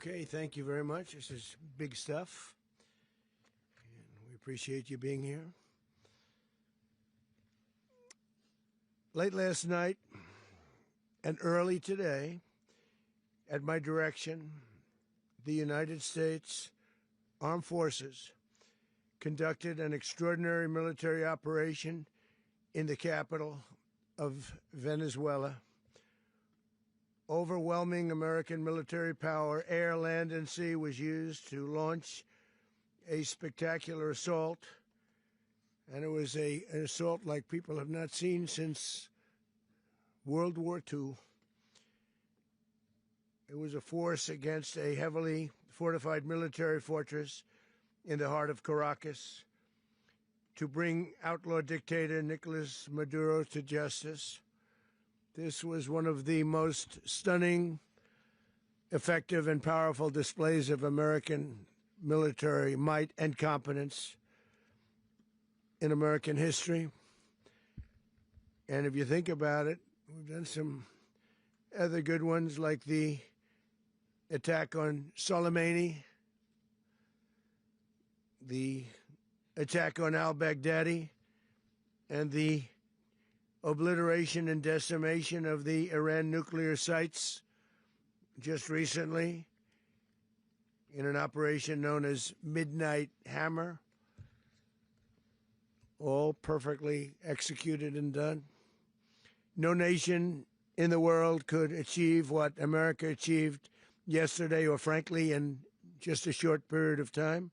Okay, thank you very much. This is big stuff, and we appreciate you being here. Late last night and early today, at my direction, the United States Armed Forces conducted an extraordinary military operation in the capital of Venezuela. Overwhelming American military power, air, land, and sea, was used to launch a spectacular assault. And it was an assault like people have not seen since World War II. It was a force against a heavily fortified military fortress in the heart of Caracas to bring outlaw dictator Nicolas Maduro to justice. This was one of the most stunning, effective, and powerful displays of American military might and competence in American history. And if you think about it, we've done some other good ones, like the attack on Soleimani, the attack on al-Baghdadi, and the obliteration and decimation of the Iran nuclear sites just recently in an operation known as Midnight Hammer, all perfectly executed and done. No nation in the world could achieve what America achieved yesterday, or frankly, in just a short period of time.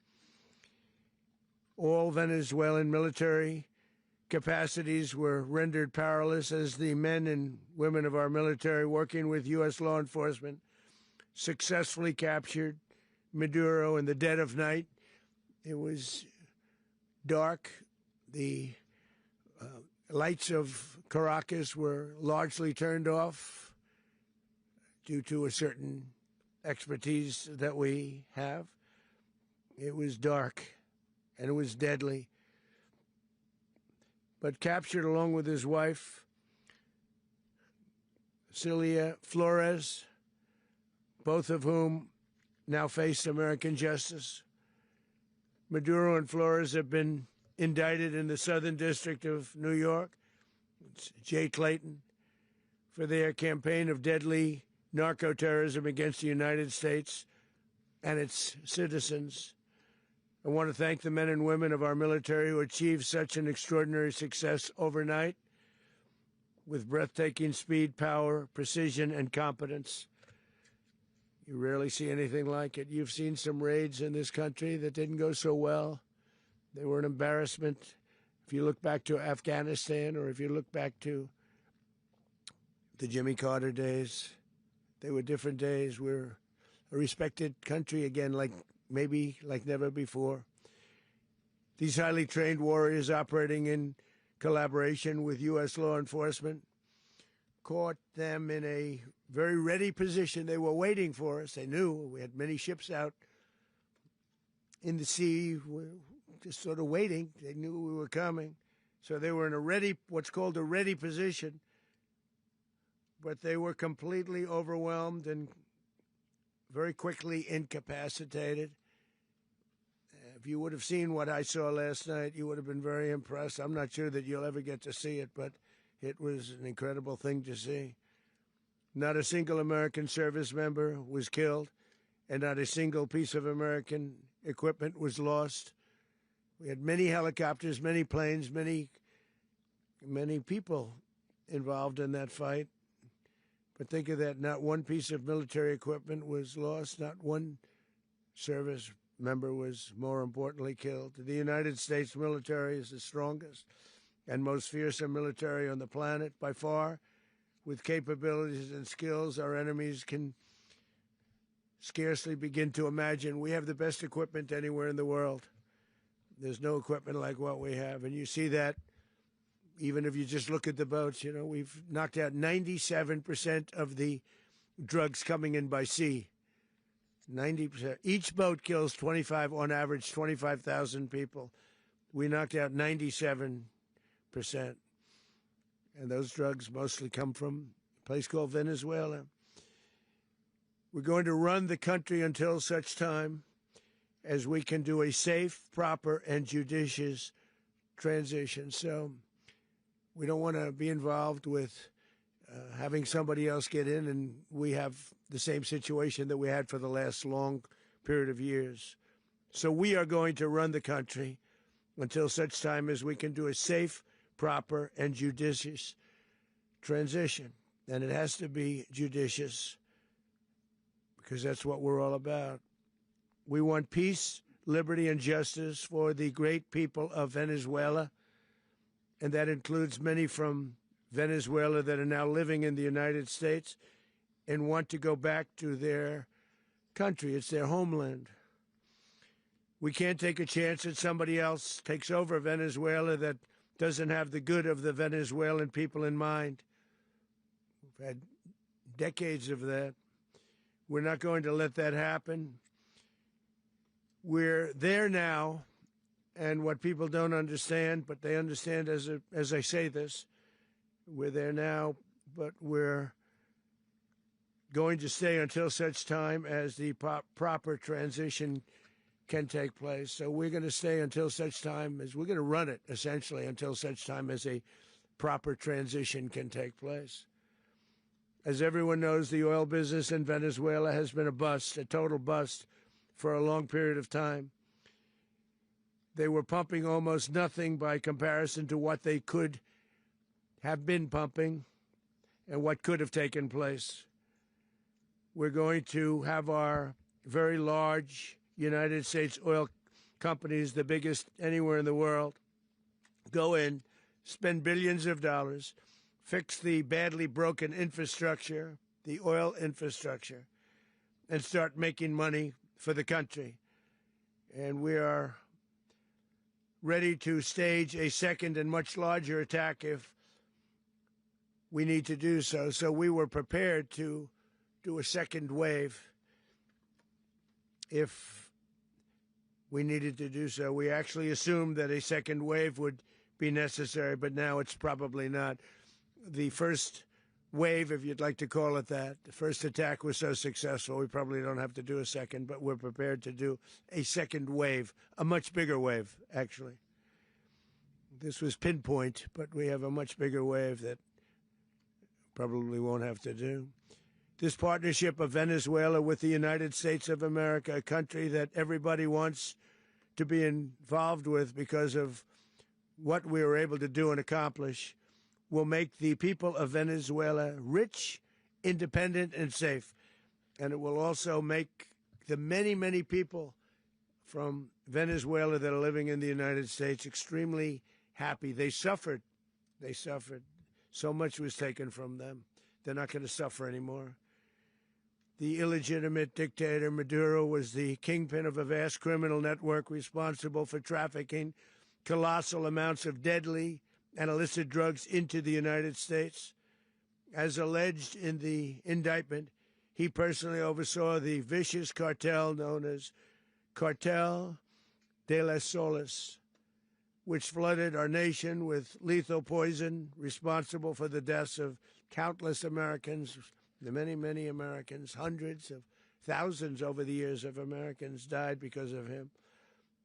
All Venezuelan military capacities were rendered powerless as the men and women of our military, working with U.S. law enforcement, successfully captured Maduro in the dead of night. It was dark. The lights of Caracas were largely turned off due to a certain expertise that we have. It was dark, and it was deadly. But captured along with his wife, Cilia Flores, both of whom now face American justice. Maduro and Flores have been indicted in the Southern District of New York, it's J. Clayton, for their campaign of deadly narco-terrorism against the United States and its citizens. I want to thank the men and women of our military who achieved such an extraordinary success overnight with breathtaking speed, power, precision, and competence. You rarely see anything like it. You've seen some raids in this country that didn't go so well. They were an embarrassment. If you look back to Afghanistan, or if you look back to the Jimmy Carter days, they were different days. We're a respected country again, maybe like never before. These highly trained warriors, operating in collaboration with U.S. law enforcement, caught them in a very ready position. They were waiting for us. They knew we had many ships out in the sea, just sort of waiting. They knew we were coming. So they were in what's called a ready position. But they were completely overwhelmed and very quickly incapacitated. If you would have seen what I saw last night, you would have been very impressed. I'm not sure that you'll ever get to see it, but it was an incredible thing to see. Not a single American service member was killed, and not a single piece of American equipment was lost. We had many helicopters, many planes, many people involved in that fight. But think of that, not one piece of military equipment was lost, not one service member was, more importantly, killed. The United States military is the strongest and most fearsome military on the planet by far, with capabilities and skills our enemies can scarcely begin to imagine. We have the best equipment anywhere in the world. There's no equipment like what we have, and you see that even if you just look at the boats. You know, we've knocked out 97% of the drugs coming in by sea. 90%. Each boat kills on average, 25,000 people. We knocked out 97%. And those drugs mostly come from a place called Venezuela. We're going to run the country until such time as we can do a safe, proper, and judicious transition. So we don't want to be involved with having somebody else get in, and we have the same situation that we had for the last long period of years. So we are going to run the country until such time as we can do a safe, proper, and judicious transition. And it has to be judicious because that's what we're all about. We want peace, liberty, and justice for the great people of Venezuela, and that includes many from Venezuela that are now living in the United States and want to go back to their country. It's their homeland. We can't take a chance that somebody else takes over Venezuela that doesn't have the good of the Venezuelan people in mind. We've had decades of that. We're not going to let that happen. We're there now, and what people don't understand, but they understand as I say this, we're there now, but we're going to stay until such time as the proper transition can take place. So we're going to stay until such time as we're going to run it, essentially, until such time as a proper transition can take place. As everyone knows, the oil business in Venezuela has been a bust, a total bust, for a long period of time. They were pumping almost nothing by comparison to what they could have been pumping and what could have taken place. We're going to have our very large United States oil companies, the biggest anywhere in the world, go in, spend billions of dollars, fix the badly broken infrastructure, the oil infrastructure, and start making money for the country. And we are ready to stage a second and much larger attack if we need to do so. So we were prepared to do a second wave if we needed to do so. We actually assumed that a second wave would be necessary, but now it's probably not. The first wave, if you'd like to call it that, the first attack was so successful, we probably don't have to do a second, but we're prepared to do a second wave, a much bigger wave, actually. This was pinpoint, but we have a much bigger wave that probably won't have to do. This partnership of Venezuela with the United States of America, a country that everybody wants to be involved with because of what we were able to do and accomplish, will make the people of Venezuela rich, independent, and safe. And it will also make the many, many people from Venezuela that are living in the United States extremely happy. They suffered. They suffered. So much was taken from them. They're not going to suffer anymore. The illegitimate dictator Maduro was the kingpin of a vast criminal network responsible for trafficking colossal amounts of deadly and illicit drugs into the United States. As alleged in the indictment, he personally oversaw the vicious cartel known as Cartel de las Soles, which flooded our nation with lethal poison, responsible for the deaths of countless Americans, the many, many Americans. Hundreds of thousands over the years of Americans died because of him.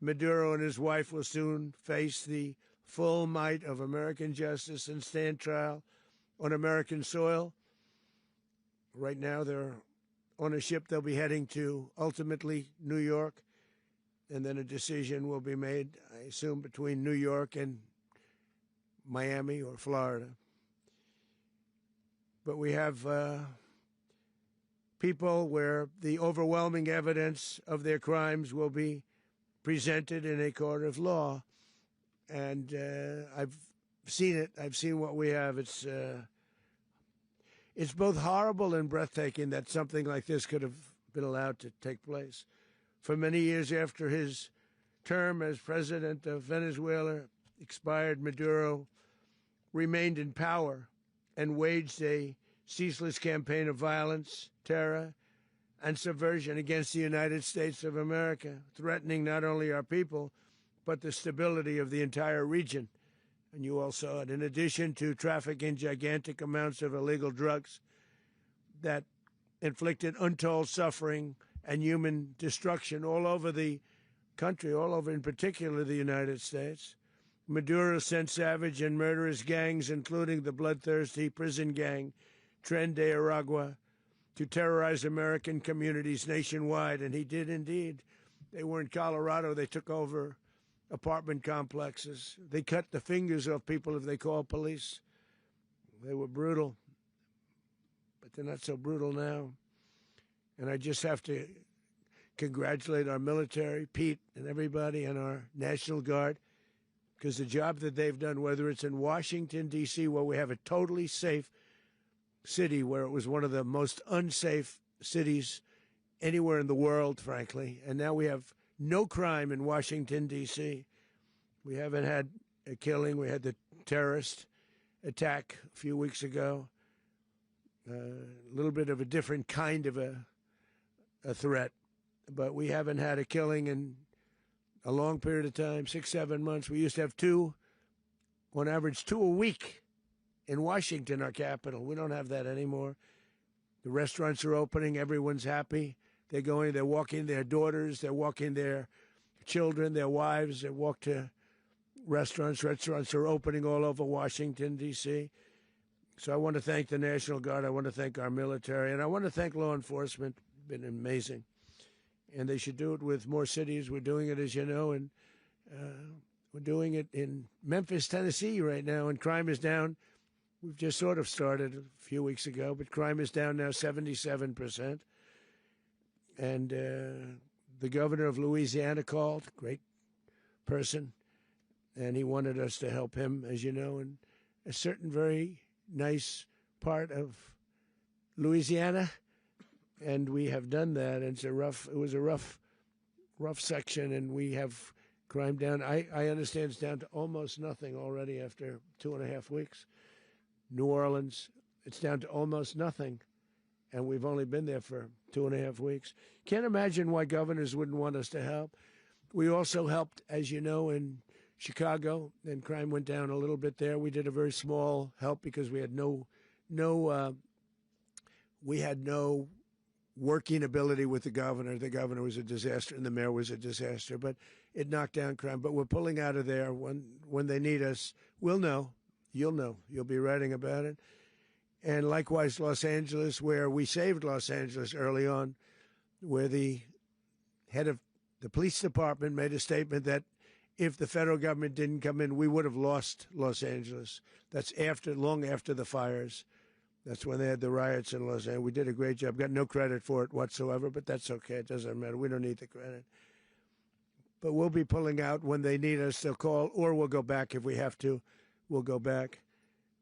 Maduro and his wife will soon face the full might of American justice and stand trial on American soil. Right now, they're on a ship they'll be heading to, ultimately, New York, and then a decision will be made, I assume, between New York and Miami or Florida. But we have people where the overwhelming evidence of their crimes will be presented in a court of law. And I've seen it. I've seen what we have. It's both horrible and breathtaking that something like this could have been allowed to take place. For many years after his term as president of Venezuela expired, Maduro remained in power and waged a ceaseless campaign of violence, terror, and subversion against the United States of America, threatening not only our people, but the stability of the entire region. And you all saw it. In addition to trafficking gigantic amounts of illegal drugs that inflicted untold suffering and human destruction all over the country, all over, in particular, the United States. Maduro sent savage and murderous gangs, including the bloodthirsty prison gang, Tren de Aragua, to terrorize American communities nationwide, and he did indeed. They were in Colorado. They took over apartment complexes. They cut the fingers off people if they called police. They were brutal, but they're not so brutal now. And I just have to congratulate our military, Pete and everybody, and our National Guard, because the job that they've done, whether it's in Washington, D.C., where we have a totally safe city, where it was one of the most unsafe cities anywhere in the world, frankly, and now we have no crime in Washington, D.C. We haven't had a killing. We had the terrorist attack a few weeks ago, a little bit of a different kind of a threat, but we haven't had a killing in a long period of time, 6-7 months. We used to have two, on average, 2 a week in Washington, our capital. We don't have that anymore. The restaurants are opening. Everyone's happy. They're going, they're walking their daughters, they're walking their children, their wives. They walk to restaurants. Restaurants are opening all over Washington, D.C. So I want to thank the National Guard. I want to thank our military. And I want to thank law enforcement. It's been amazing. And they should do it with more cities. We're doing it, as you know, and we're doing it in Memphis, Tennessee right now, and crime is down. We've just sort of started a few weeks ago, but crime is down now 77%. And the governor of Louisiana called, great person, and he wanted us to help him, as you know, in a certain very nice part of Louisiana. And we have done that. And it was a rough section, and we have crime down. I understand it's down to almost nothing already after 2.5 weeks. New Orleans, it's down to almost nothing, and we've only been there for 2.5 weeks. Can't imagine why governors wouldn't want us to help. We also helped, as you know, in Chicago, and crime went down a little bit there. We did a very small help because we had no working ability with the governor. The governor was a disaster, and the mayor was a disaster, but it knocked down crime. But we're pulling out of there. When they need us, we'll know. You'll know. You'll be writing about it. And likewise, Los Angeles, where we saved Los Angeles early on, where the head of the police department made a statement that if the federal government didn't come in, we would have lost Los Angeles. That's long after the fires. That's when they had the riots in Los Angeles. We did a great job. Got no credit for it whatsoever, but that's okay. It doesn't matter. We don't need the credit. But we'll be pulling out when they need us. They'll call, or we'll go back if we have to. We'll go back.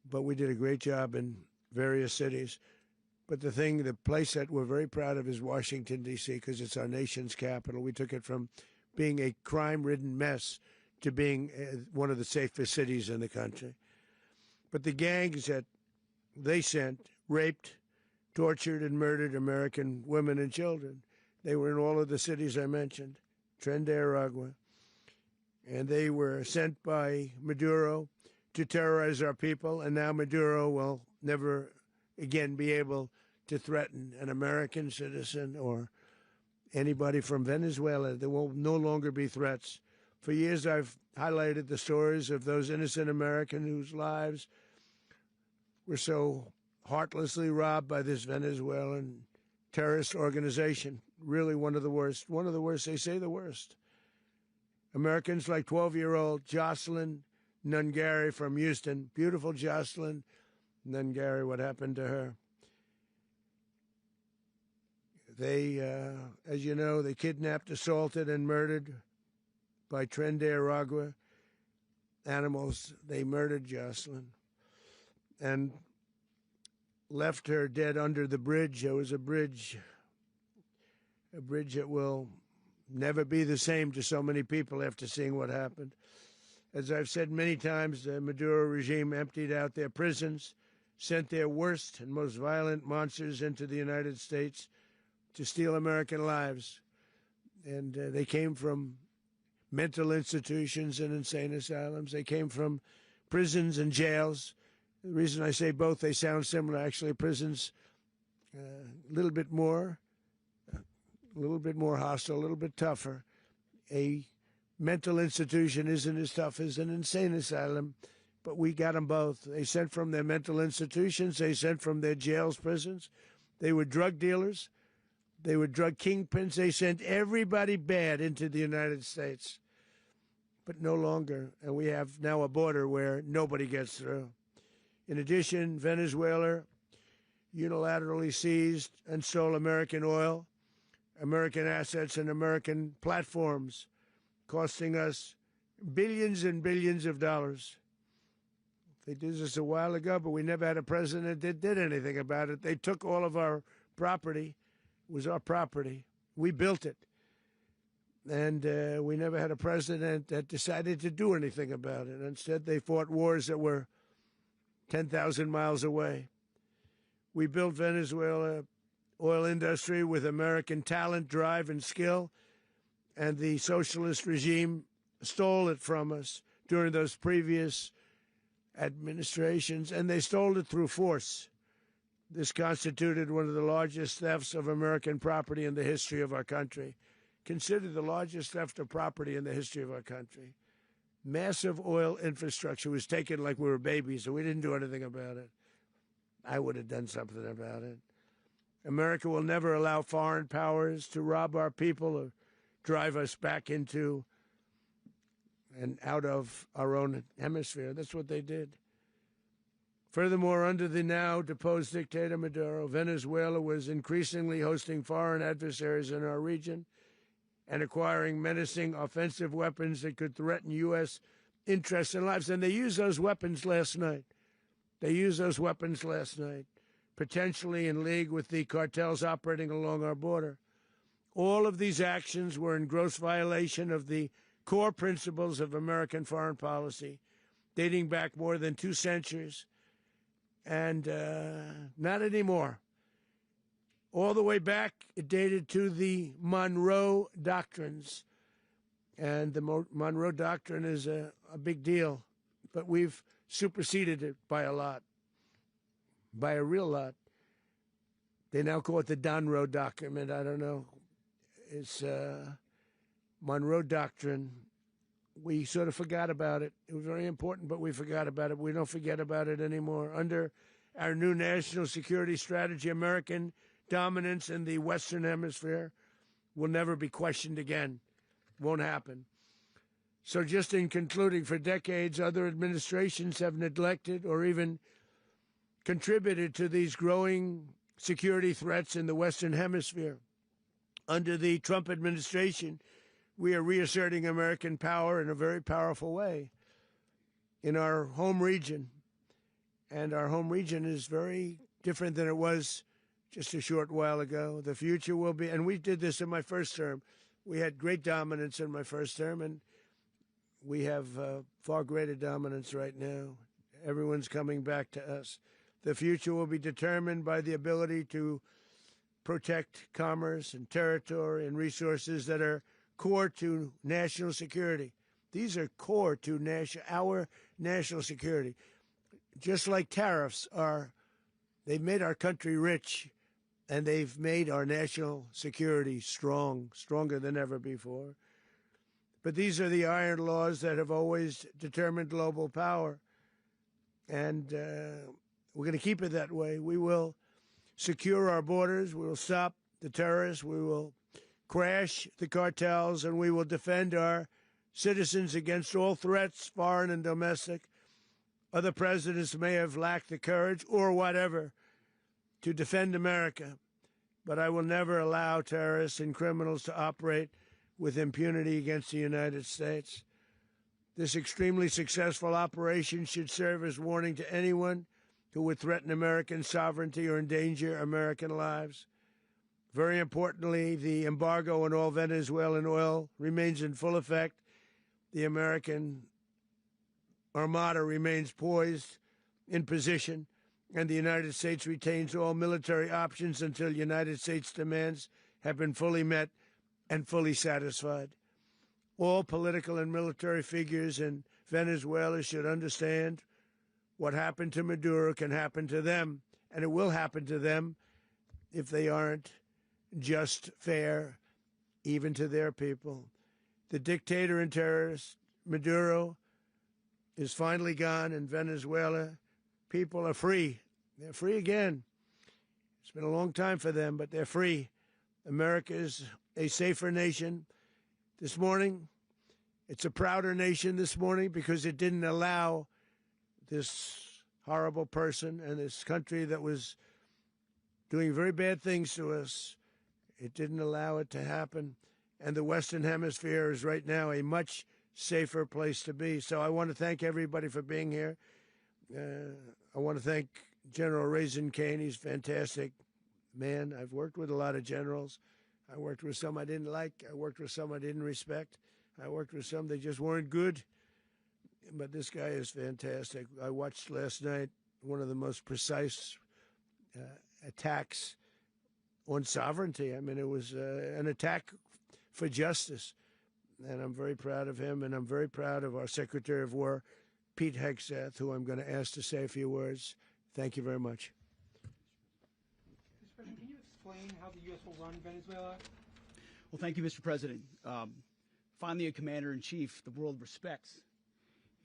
But we did a great job in various cities. But the place that we're very proud of is Washington, D.C., because it's our nation's capital. We took it from being a crime-ridden mess to being one of the safest cities in the country. But the gangs that they sent raped, tortured, and murdered American women and children. They were in all of the cities I mentioned, Tren de Aragua. And they were sent by Maduro to terrorize our people, and now Maduro will never again be able to threaten an American citizen or anybody from Venezuela. There will no longer be threats. For years, I've highlighted the stories of those innocent Americans whose lives were so heartlessly robbed by this Venezuelan terrorist organization. Really one of the worst. One of the worst, they say the worst. Americans like 12-year-old Jocelyn Nungari from Houston. Beautiful Jocelyn Nungari, what happened to her? They, as you know, they kidnapped, assaulted, and murdered by Tren de Aragua animals. They murdered Jocelyn and left her dead under the bridge. There was a bridge that will never be the same to so many people after seeing what happened. As I've said many times, the Maduro regime emptied out their prisons, sent their worst and most violent monsters into the United States to steal American lives. And they came from mental institutions and insane asylums. They came from prisons and jails. The reason I say both, they sound similar. Actually, prisons a little bit more hostile, a little bit tougher. A mental institution isn't as tough as an insane asylum, but we got them both. They sent from their mental institutions. They sent from their jails, prisons. They were drug dealers. They were drug kingpins. They sent everybody bad into the United States, but no longer. And we have now a border where nobody gets through. In addition, Venezuela unilaterally seized and stole American oil, American assets, and American platforms, costing us billions and billions of dollars. They did this a while ago, but we never had a president that did anything about it. They took all of our property. It was our property. We built it. And we never had a president that decided to do anything about it. Instead, they fought wars that were 10,000 miles away. We built Venezuela oil industry with American talent, drive, and skill, and the socialist regime stole it from us during those previous administrations, and they stole it through force. This constituted one of the largest thefts of American property in the history of our country. Considered the largest theft of property in the history of our country. Massive oil infrastructure was taken like we were babies, and we didn't do anything about it. I would have done something about it. America will never allow foreign powers to rob our people or drive us back into and out of our own hemisphere. That's what they did. Furthermore, under the now deposed dictator Maduro, Venezuela was increasingly hosting foreign adversaries in our region and acquiring menacing offensive weapons that could threaten U.S. interests and lives. And they used those weapons last night. Potentially in league with the cartels operating along our border. All of these actions were in gross violation of the core principles of American foreign policy, dating back more than 2 centuries, and not anymore. All the way back, it dated to the Monroe Doctrines, and the Monroe Doctrine is a big deal, but we've superseded it by a lot, by a real lot. They now call it the Donroe Document. I don't know. It's Monroe Doctrine. We sort of forgot about it. It was very important, but we forgot about it. We don't forget about it anymore. Under our new national security strategy, American dominance in the Western Hemisphere will never be questioned again. Won't happen. So just in concluding, for decades, other administrations have neglected or even contributed to these growing security threats in the Western Hemisphere. Under the Trump administration, we are reasserting American power in a very powerful way in our home region. And our home region is very different than it was just a short while ago. The future will be, and we did this in my first term. We had great dominance in my first term, and we have far greater dominance right now. Everyone's coming back to us. The future will be determined by the ability to protect commerce and territory and resources that are core to national security. These are core to our national security. Just like tariffs are, they've made our country rich, and they've made our national security stronger than ever before. But these are the iron laws that have always determined global power. And we're going to keep it that way. We will secure our borders. We will stop the terrorists. We will crash the cartels, and we will defend our citizens against all threats, foreign and domestic. Other presidents may have lacked the courage or whatever to defend America, but I will never allow terrorists and criminals to operate with impunity against the United States. This extremely successful operation should serve as warning to anyone who would threaten American sovereignty or endanger American lives. Very importantly, the embargo on all Venezuelan oil remains in full effect. The American Armada remains poised in position, and the United States retains all military options until United States demands have been fully met and fully satisfied. All political and military figures in Venezuela should understand what happened to Maduro can happen to them, and it will happen to them if they aren't just, fair, even to their people. The dictator and terrorist, Maduro, is finally gone in Venezuela. People are free. They're free again. It's been a long time for them, but they're free. America is a safer nation this morning. It's a prouder nation this morning because it didn't allow this horrible person and this country that was doing very bad things to us. It didn't allow it to happen. And the Western Hemisphere is right now a much safer place to be. So I want to thank everybody for being here. I want to thank General Raisin Kane. He's a fantastic man. I've worked with a lot of generals. I worked with some I didn't like. I worked with some I didn't respect. I worked with some that just weren't good. But this guy is fantastic. I watched last night one of the most precise attacks on sovereignty. I mean, it was an attack for justice. And I'm very proud of him, and I'm very proud of our Secretary of War, Pete Hegseth, who I'm going to ask to say a few words. Thank you very much. Mr. President, can you explain how the U.S. will run Venezuela? Well, thank you, Mr. President. Finally, a commander-in-chief the world respects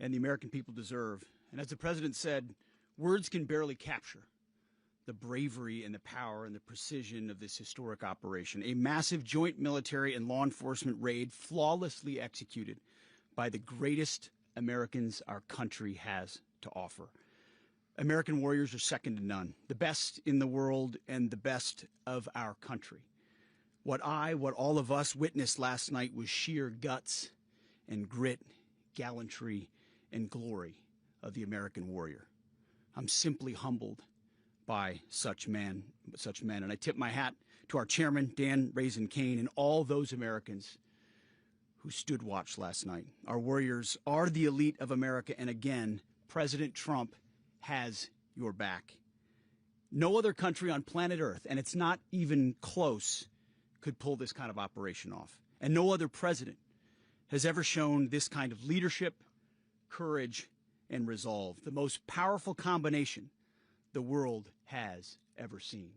and the American people deserve. And as the President said, words can barely capture the bravery and the power and the precision of this historic operation, a massive joint military and law enforcement raid flawlessly executed by the greatest Americans our country has to offer. American warriors are second to none, the best in the world and the best of our country. What all of us witnessed last night was sheer guts and grit, gallantry and glory of the American warrior. I'm simply humbled by such men. And I tip my hat to our chairman, Dan Raisin Kane, and all those Americans who stood watch last night. Our warriors are the elite of America, and again, President Trump has your back. No other country on planet Earth, and it's not even close, could pull this kind of operation off. And no other president has ever shown this kind of leadership, courage, and resolve, the most powerful combination the world has ever seen.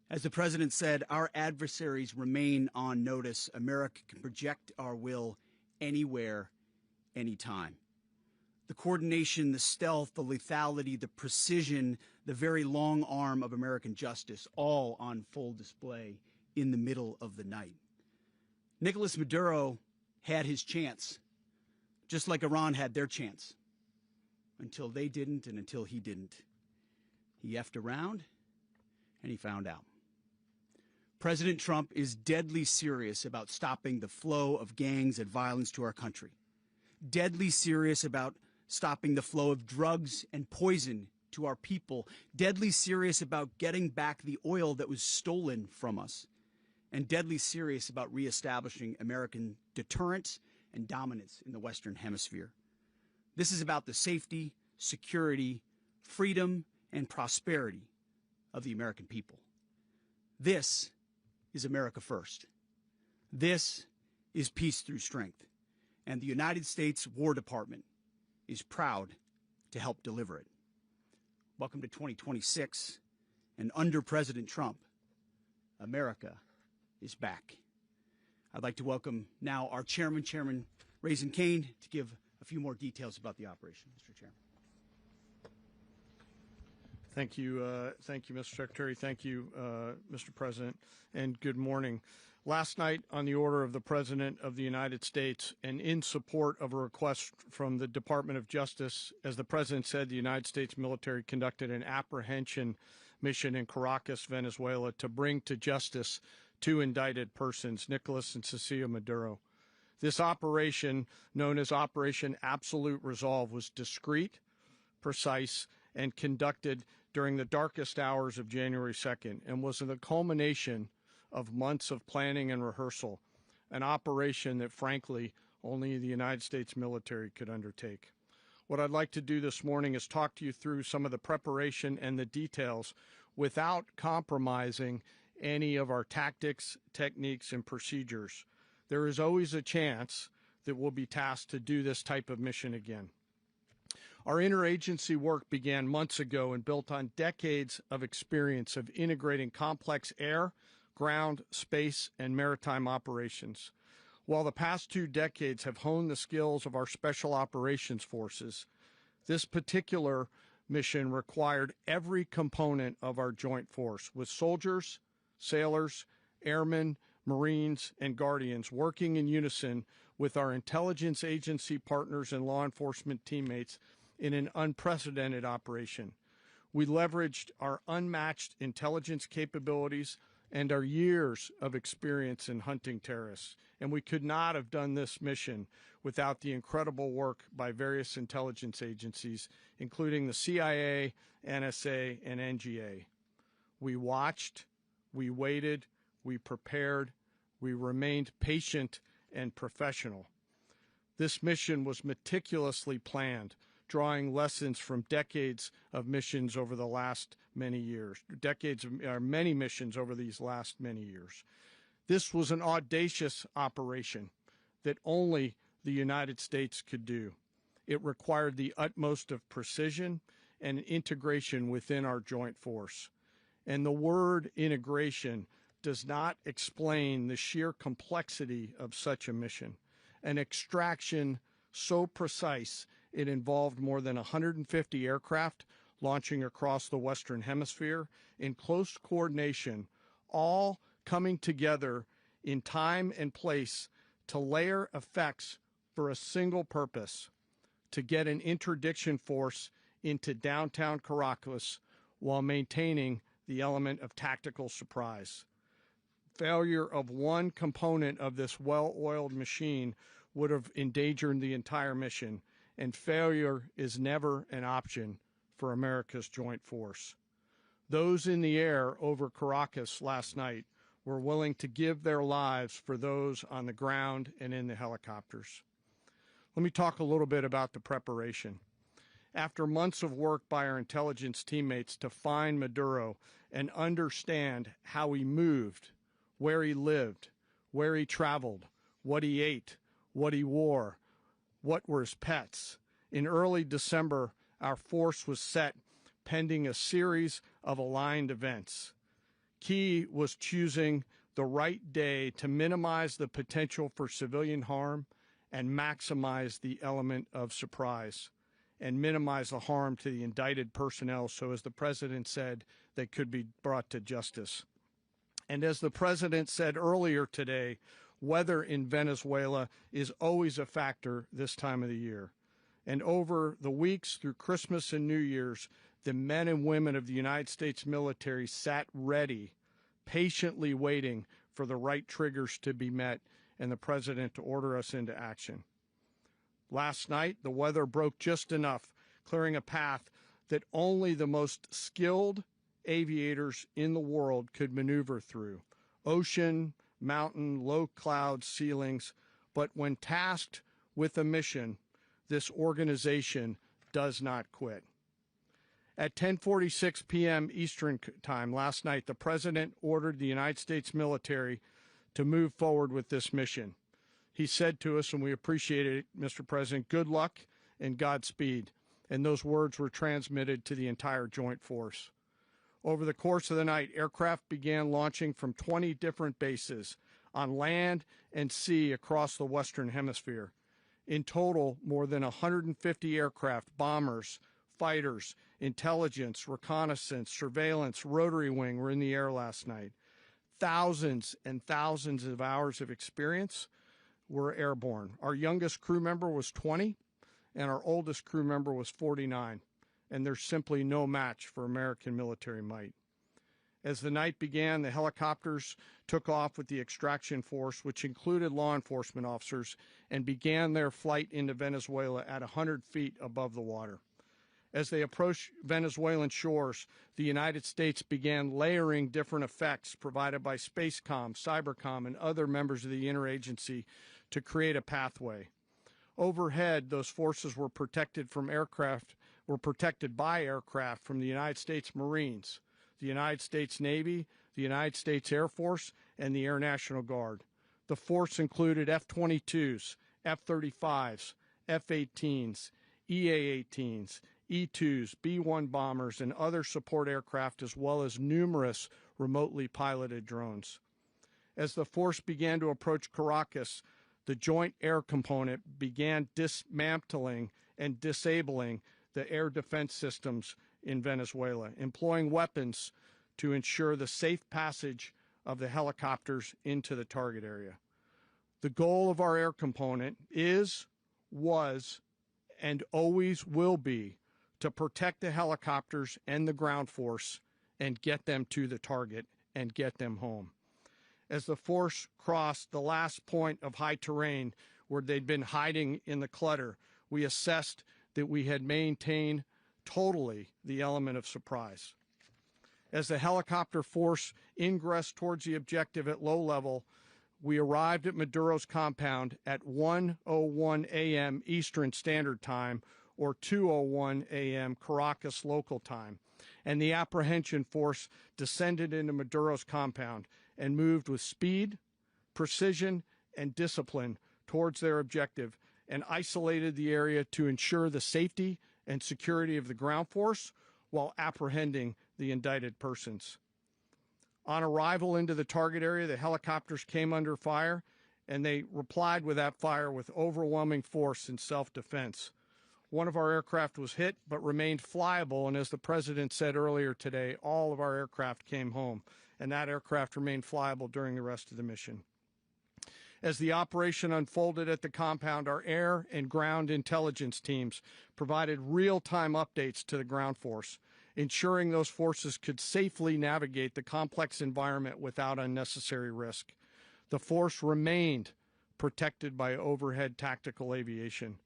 As the President said, our adversaries remain on notice. America can project our will anywhere, anytime. The coordination, the stealth, the lethality, the precision, the very long arm of American justice, all on full display in the middle of the night. Nicolas Maduro had his chance, just like Iran had their chance, until they didn't and until he didn't. He effed around, and he found out. President Trump is deadly serious about stopping the flow of gangs and violence to our country, deadly serious about stopping the flow of drugs and poison to our people, deadly serious about getting back the oil that was stolen from us, and deadly serious about reestablishing American deterrence and dominance in the Western Hemisphere. This is about the safety, security, freedom, and prosperity of the American people. This is America first. This is peace through strength. And the United States War Department is proud to help deliver it. Welcome to 2026. And under President Trump, America is back. I'd like to welcome now our chairman, Chairman Raisin Kane, to give a few more details about the operation. Mr. Chairman. Thank you, Mr. Secretary. Thank you, Mr. President, and good morning. Last night, on the order of the President of the United States and in support of a request from the Department of Justice, as the President said, the United States military conducted an apprehension mission in Caracas, Venezuela, to bring to justice two indicted persons, Nicolas and Cilia Maduro. This operation, known as Operation Absolute Resolve, was discreet, precise, and conducted during the darkest hours of January 2nd and was the culmination of months of planning and rehearsal, an operation that, frankly, only the United States military could undertake. What I'd like to do this morning is talk to you through some of the preparation and the details without compromising any of our tactics, techniques, and procedures. There is always a chance that we'll be tasked to do this type of mission again. Our interagency work began months ago and built on decades of experience of integrating complex air, ground, space, and maritime operations. While the past 2 decades have honed the skills of our special operations forces, this particular mission required every component of our joint force, with soldiers, sailors, airmen, Marines, and Guardians working in unison with our intelligence agency partners and law enforcement teammates in an unprecedented operation. We leveraged our unmatched intelligence capabilities and our years of experience in hunting terrorists, and we could not have done this mission without the incredible work by various intelligence agencies, including the CIA, NSA, and NGA. We watched, we waited, we prepared, we remained patient and professional. This mission was meticulously planned, drawing lessons from decades of missions over the last many years, many missions over these last many years. This was an audacious operation that only the United States could do. It required the utmost of precision and integration within our joint force. And the word integration does not explain the sheer complexity of such a mission. An extraction so precise it involved more than 150 aircraft launching across the Western Hemisphere in close coordination, all coming together in time and place to layer effects for a single purpose: to get an interdiction force into downtown Caracas while maintaining the element of tactical surprise. Failure of one component of this well-oiled machine would have endangered the entire mission, and failure is never an option for America's joint force. Those in the air over Caracas last night were willing to give their lives for those on the ground and in the helicopters. Let me talk a little bit about the preparation. After months of work by our intelligence teammates to find Maduro and understand how he moved, where he lived, where he traveled, what he ate, what he wore, what were his pets, in early December, our force was set pending a series of aligned events. Key was choosing the right day to minimize the potential for civilian harm and maximize the element of surprise, and minimize the harm to the indicted personnel so, as the President said, they could be brought to justice. And as the President said earlier today, weather in Venezuela is always a factor this time of the year. And over the weeks through Christmas and New Year's, the men and women of the United States military sat ready, patiently waiting for the right triggers to be met and the President to order us into action. Last night, the weather broke just enough, clearing a path that only the most skilled aviators in the world could maneuver through. Ocean, mountain, low cloud ceilings, but when tasked with a mission, this organization does not quit. At 10:46 p.m. Eastern Time last night, the President ordered the United States military to move forward with this mission. He said to us, and we appreciate it, Mr. President, good luck and Godspeed. And those words were transmitted to the entire joint force. Over the course of the night, aircraft began launching from 20 different bases on land and sea across the Western Hemisphere. In total, more than 150 aircraft, bombers, fighters, intelligence, reconnaissance, surveillance, rotary wing were in the air last night. Thousands and thousands of hours of experience were airborne. Our youngest crew member was 20, and our oldest crew member was 49, and there's simply no match for American military might. As the night began, the helicopters took off with the extraction force, which included law enforcement officers, and began their flight into Venezuela at 100 feet above the water. As they approached Venezuelan shores, the United States began layering different effects provided by Spacecom, Cybercom, and other members of the interagency to create a pathway. Overhead, those forces were protected by aircraft from the United States Marines, the United States Navy, the United States Air Force, and the Air National Guard. The force included F-22s, F-35s, F-18s, EA-18s, E-2s, B-1 bombers, and other support aircraft, as well as numerous remotely piloted drones. As the force began to approach Caracas, the Joint Air Component began dismantling and disabling the air defense systems in Venezuela, employing weapons to ensure the safe passage of the helicopters into the target area. The goal of our air component is, was, and always will be to protect the helicopters and the ground force and get them to the target and get them home. As the force crossed the last point of high terrain where they'd been hiding in the clutter, we assessed that we had maintained totally the element of surprise. As the helicopter force ingressed towards the objective at low level, we arrived at Maduro's compound at 1:01 a.m. Eastern Standard Time, or 2:01 a.m. Caracas local time, and the apprehension force descended into Maduro's compound and moved with speed, precision, and discipline towards their objective and isolated the area to ensure the safety and security of the ground force while apprehending the indicted persons. On arrival into the target area, the helicopters came under fire, and they replied with that fire with overwhelming force in self-defense. One of our aircraft was hit but remained flyable, and as the President said earlier today, all of our aircraft came home, and that aircraft remained flyable during the rest of the mission. As the operation unfolded at the compound, our air and ground intelligence teams provided real-time updates to the ground force, ensuring those forces could safely navigate the complex environment without unnecessary risk. The force remained protected by overhead tactical aviation.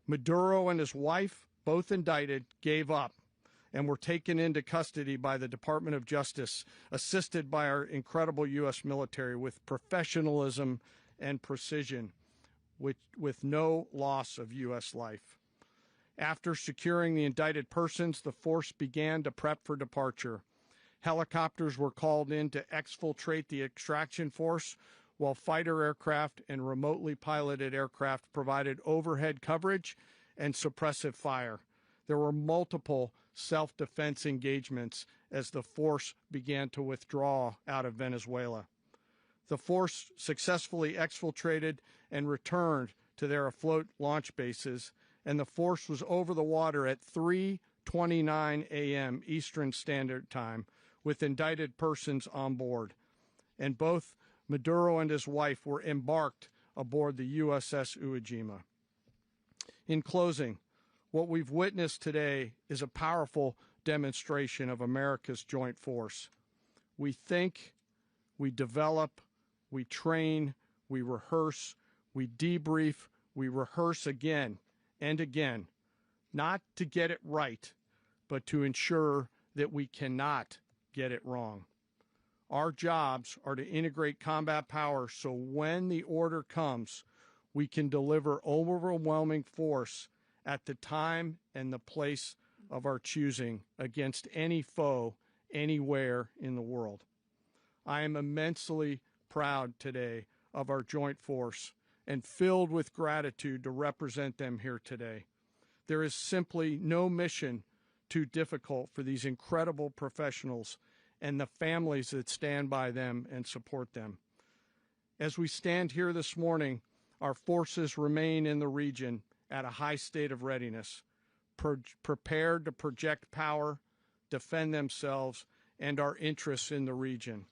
Maduro and his wife, both indicted, gave up and were taken into custody by the Department of Justice, assisted by our incredible U.S. military with professionalism and precision, with no loss of U.S. life. After securing the indicted persons, the force began to prep for departure. Helicopters were called in to exfiltrate the extraction force, while fighter aircraft and remotely piloted aircraft provided overhead coverage and suppressive fire. There were multiple self-defense engagements as the force began to withdraw out of Venezuela. The force successfully exfiltrated and returned to their afloat launch bases, and the force was over the water at 3:29 a.m. Eastern Standard Time with indicted persons on board. And both Maduro and his wife were embarked aboard the USS Iwo Jima. In closing, what we've witnessed today is a powerful demonstration of America's joint force. We think, we develop, we train, we rehearse, we debrief, we rehearse again and again, not to get it right, but to ensure that we cannot get it wrong. Our jobs are to integrate combat power so when the order comes, we can deliver overwhelming force at the time and the place of our choosing against any foe anywhere in the world. I am immensely proud today of our joint force and filled with gratitude to represent them here today. There is simply no mission too difficult for these incredible professionals and the families that stand by them and support them. As we stand here this morning, our forces remain in the region at a high state of readiness, prepared to project power, defend themselves, and our interests in the region.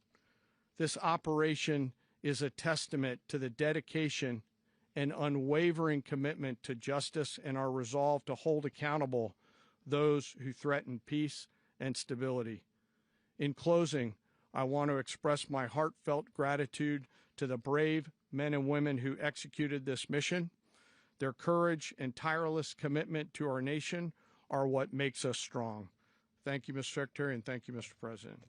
This operation is a testament to the dedication and unwavering commitment to justice and our resolve to hold accountable those who threaten peace and stability. In closing, I want to express my heartfelt gratitude to the brave men and women who executed this mission. Their courage and tireless commitment to our nation are what makes us strong. Thank you, Mr. Secretary, and thank you, Mr. President.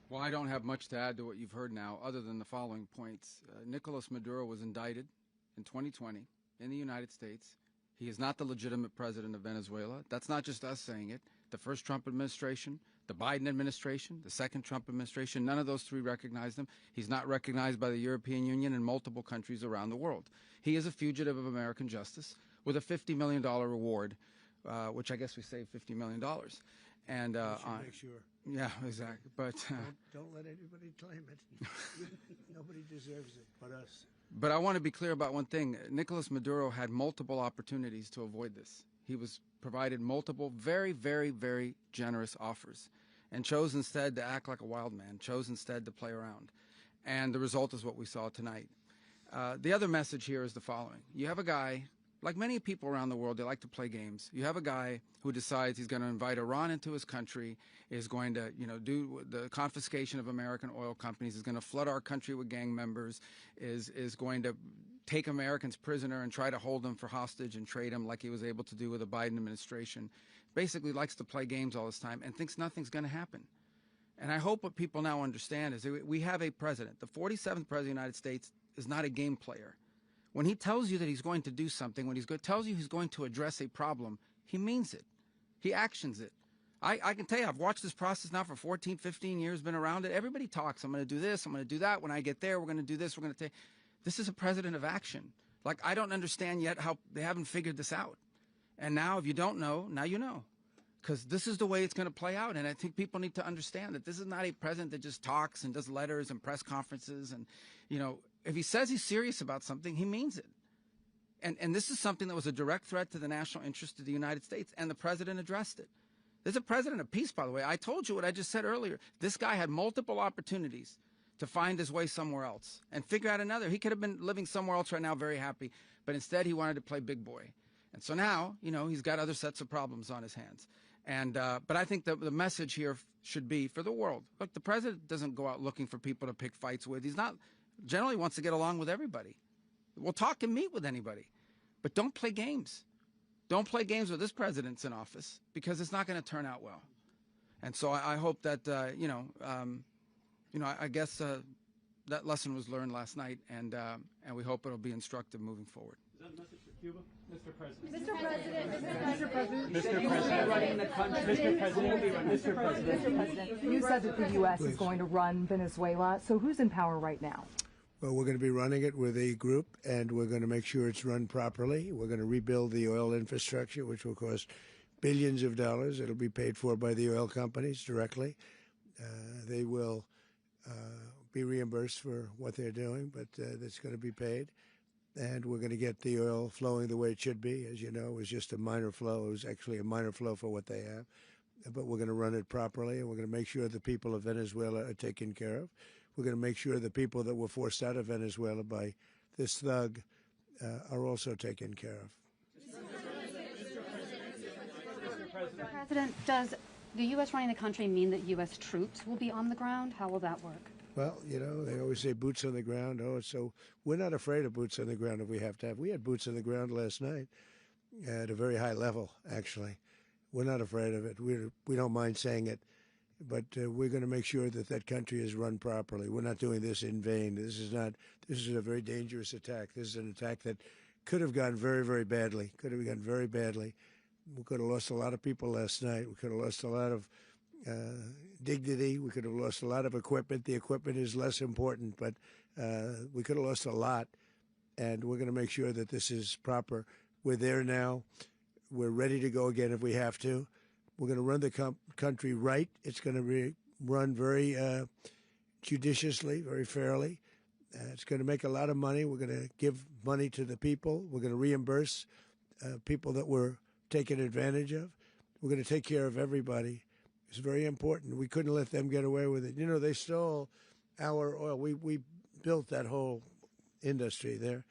Well, I don't have much to add to what you've heard now, other than the following points. Nicolas Maduro was indicted in 2020 in the United States. He is not the legitimate president of Venezuela. That's not just us saying it. The first Trump administration, the Biden administration, the second Trump administration, none of those three recognized him. He's not recognized by the European Union and multiple countries around the world. He is a fugitive of American justice with a $50 million reward, which I guess we saved $50 million. And make sure. Yeah, exactly. But don't let anybody claim it. Nobody deserves it but us. But I want to be clear about one thing. Nicolas Maduro had multiple opportunities to avoid this. He was provided multiple very, very, very generous offers and chose instead to act like a wild man, chose instead to play around. And the result is what we saw tonight. The other message here is the following. You have a guy, like many people around the world, they like to play games. You have a guy who decides he's going to invite Iran into his country, is going to, do the confiscation of American oil companies, is going to flood our country with gang members, is going to take Americans prisoner and try to hold them for hostage and trade them like he was able to do with the Biden administration. Basically likes to play games all this time and thinks nothing's going to happen. And I hope what people now understand is that we have a president. The 47th president of the United States is not a game player. When he tells you that he's going to do something, when tells you he's going to address a problem, he means it. He actions it. I can tell you, I've watched this process now for 14, 15 years, been around it. Everybody talks. I'm going to do this. I'm going to do that. When I get there, we're going to do this. We're going to take. This is a president of action. Like, I don't understand yet how they haven't figured this out. And now, if you don't know, now you know. Because this is the way it's going to play out. And I think people need to understand that this is not a president that just talks and does letters and press conferences. And, if he says he's serious about something, he means it. And this is something that was a direct threat to the national interest of the United States, and the president addressed it. There's a president of peace, by the way. I told you what I just said earlier. This guy had multiple opportunities to find his way somewhere else and figure out another. He could have been living somewhere else right now very happy, but instead he wanted to play big boy. And so now, he's got other sets of problems on his hands. And but I think the message here should be for the world. Look, the president doesn't go out looking for people to pick fights with. He's not generally wants to get along with everybody. We'll talk and meet with anybody, but don't play games. Don't play games with this president's in office, because it's not going to turn out well. And so I hope that I guess that lesson was learned last night, and we hope it'll be instructive moving forward. Is that a message for Cuba? Mr. President. Mr. President. Mr. President. Mr. President. Running the country. Mr. President. Mr. President. You said that the U.S. is going to run Venezuela. So who's in power right now? Well, we're going to be running it with a group, and we're going to make sure it's run properly. We're going to rebuild the oil infrastructure, which will cost billions of dollars. It'll be paid for by the oil companies directly. They will be reimbursed for what they're doing, but that's going to be paid. And we're going to get the oil flowing the way it should be. As you know, it was just a minor flow. It was actually a minor flow for what they have. But we're going to run it properly, and we're going to make sure the people of Venezuela are taken care of. We're going to make sure the people that were forced out of Venezuela by this thug are also taken care of. Mr. President, does the U.S. running the country mean that U.S. troops will be on the ground? How will that work? Well, they always say boots on the ground. So we're not afraid of boots on the ground if we have to have. We had boots on the ground last night at a very high level, actually. We're not afraid of it. We don't mind saying it. But we're going to make sure that that country is run properly. We're not doing this in vain. This is a very dangerous attack. This is an attack that could have gone very, very badly. Could have gone very badly. We could have lost a lot of people last night. We could have lost a lot of dignity. We could have lost a lot of equipment. The equipment is less important, but we could have lost a lot. And we're going to make sure that this is proper. We're there now. We're ready to go again if we have to. We're going to run the country right. It's going to be run very judiciously, very fairly. It's going to make a lot of money. We're going to give money to the people. We're going to reimburse people that were taken advantage of. We're going to take care of everybody. It's very important. We couldn't let them get away with it. They stole our oil. We built that whole industry there,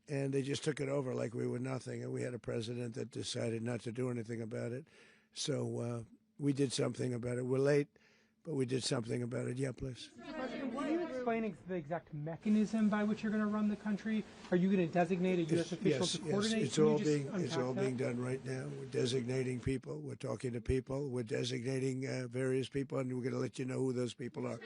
and they just took it over like we were nothing. And we had a president that decided not to do anything about it. So we did something about it. We're late, but we did something about it. Yeah, please. President, can you explain the exact mechanism by which you're going to run the country? Are you going to designate a U.S. official to coordinate? Yes, it's all being done right now. We're designating people. We're talking to people. We're designating various people, and we're going to let you know who those people are.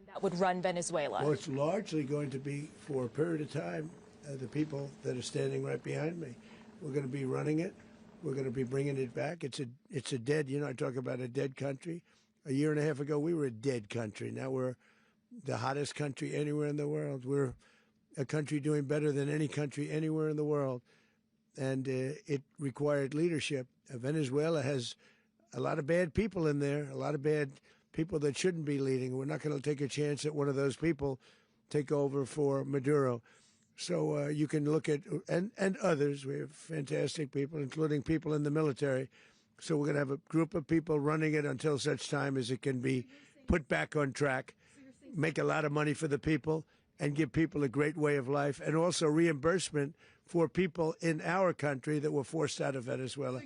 That would run Venezuela. Well, it's largely going to be, for a period of time, the people that are standing right behind me. We're going to be running it. We're going to be bringing it back. It's a dead, I talk about a dead country. A year and a half ago, we were a dead country. Now we're the hottest country anywhere in the world. We're a country doing better than any country anywhere in the world. And it required leadership. Venezuela has a lot of bad people in there, a lot of bad people that shouldn't be leading. We're not going to take a chance that one of those people take over for Maduro. So you can look at, and others, we have fantastic people, including people in the military. So we're going to have a group of people running it until such time as it can be put back on track, make a lot of money for the people, and give people a great way of life, and also reimbursement for people in our country that were forced out of Venezuela.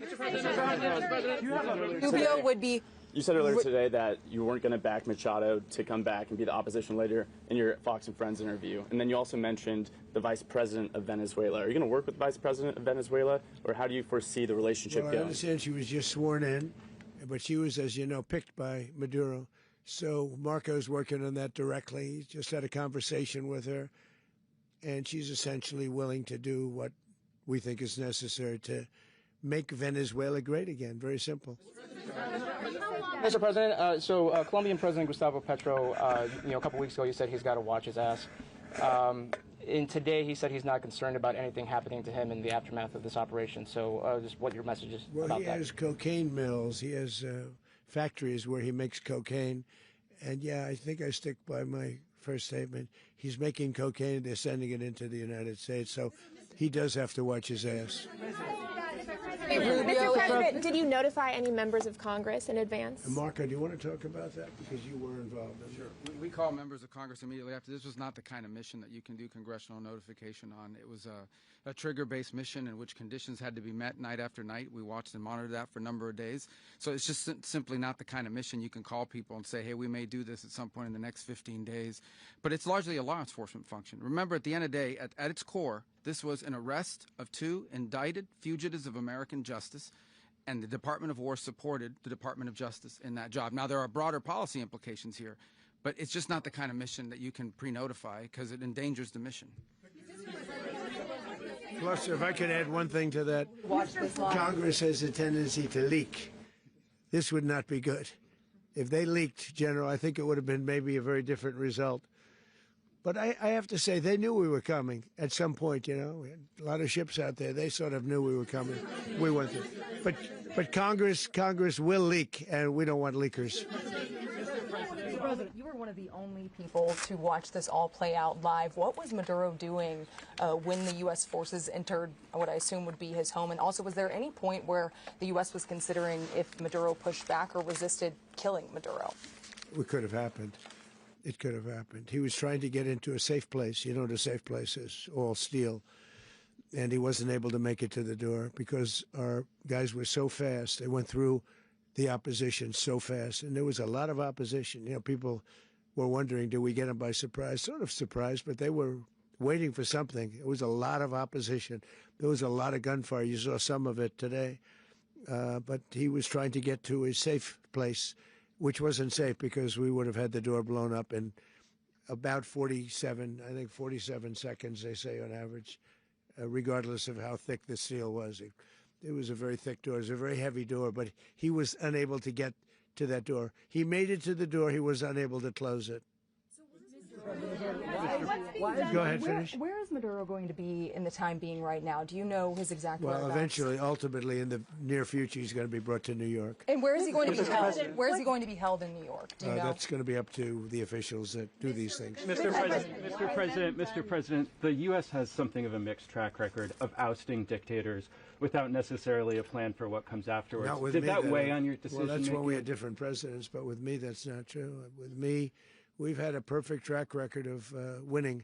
Rubio would be... You said earlier today that you weren't going to back Machado to come back and be the opposition leader in your Fox and Friends interview. And then you also mentioned the vice president of Venezuela. Are you going to work with the vice president of Venezuela, or how do you foresee the relationship going? I understand she was just sworn in, but she was, as you know, picked by Maduro. So Marco's working on that directly. He just had a conversation with her, and she's essentially willing to do what we think is necessary to make Venezuela great again. Very simple. Mr. President, Colombian President Gustavo Petro, a couple weeks ago, you said he's got to watch his ass. And today he said he's not concerned about anything happening to him in the aftermath of this operation. So just what your message is about that. Well, he has cocaine mills. He has factories where he makes cocaine. And, yeah, I think I stick by my first statement. He's making cocaine. They're sending it into the United States. So he does have to watch his ass. Mr. President, did you notify any members of Congress in advance? Marco, do you want to talk about that? Because you were involved in it. Sure. We call members of Congress immediately after. This was not the kind of mission that you can do congressional notification on. It was a trigger-based mission in which conditions had to be met night after night. We watched and monitored that for a number of days. So it's just simply not the kind of mission you can call people and say, hey, we may do this at some point in the next 15 days. But it's largely a law enforcement function. Remember, at the end of the day, at its core, this was an arrest of 2 indicted fugitives of American justice, and the Department of War supported the Department of Justice in that job. Now, there are broader policy implications here, but it's just not the kind of mission that you can pre-notify because it endangers the mission. Plus, if I could add one thing to that, Congress has a tendency to leak. This would not be good. If they leaked, General, I think it would have been maybe a very different result. But I have to say, they knew we were coming at some point, We had a lot of ships out there. They sort of knew we were coming. We went there. But Congress will leak, and we don't want leakers. Mr. President, you were one of the only people to watch this all play out live. What was Maduro doing when the U.S. forces entered what I assume would be his home? And also, was there any point where the U.S. was considering if Maduro pushed back or resisted killing Maduro? It could have happened. It could have happened. He was trying to get into a safe place. The safe place is all steel. And he wasn't able to make it to the door because our guys were so fast. They went through the opposition so fast. And there was a lot of opposition. People were wondering, do we get them by surprise? Sort of surprised, but they were waiting for something. It was a lot of opposition. There was a lot of gunfire. You saw some of it today. But he was trying to get to a safe place, which wasn't safe because we would have had the door blown up in about 47 seconds, they say on average, regardless of how thick the steel was. It was a very thick door. It was a very heavy door, but he was unable to get to that door. He made it to the door. He was unable to close it. Go ahead, finish. Where is Maduro going to be in the time being right now? Do you know his exact whereabouts? Well, eventually, ultimately, in the near future, he's going to be brought to New York. And where is he going to be held? Where is he going to be held in New York? Do you know? That's going to be up to the officials that do these things. Mr. President, the U.S. has something of a mixed track record of ousting dictators without necessarily a plan for what comes afterwards. Did that weigh on your decision? Well, that's when we had different presidents, but with me, that's not true. With me, we've had a perfect track record of winning.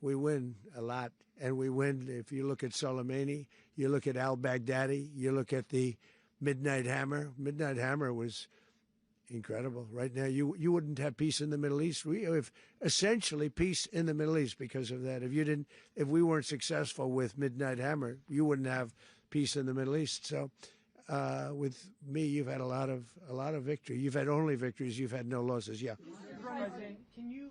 We win a lot, and we win. If you look at Soleimani, you look at al-Baghdadi, you look at the Midnight Hammer. Midnight Hammer was incredible. Right now, you wouldn't have peace in the Middle East. We have essentially peace in the Middle East because of that. If we weren't successful with Midnight Hammer, you wouldn't have peace in the Middle East. So, with me, you've had a lot of victory. You've had only victories. You've had no losses. Yeah. President, can you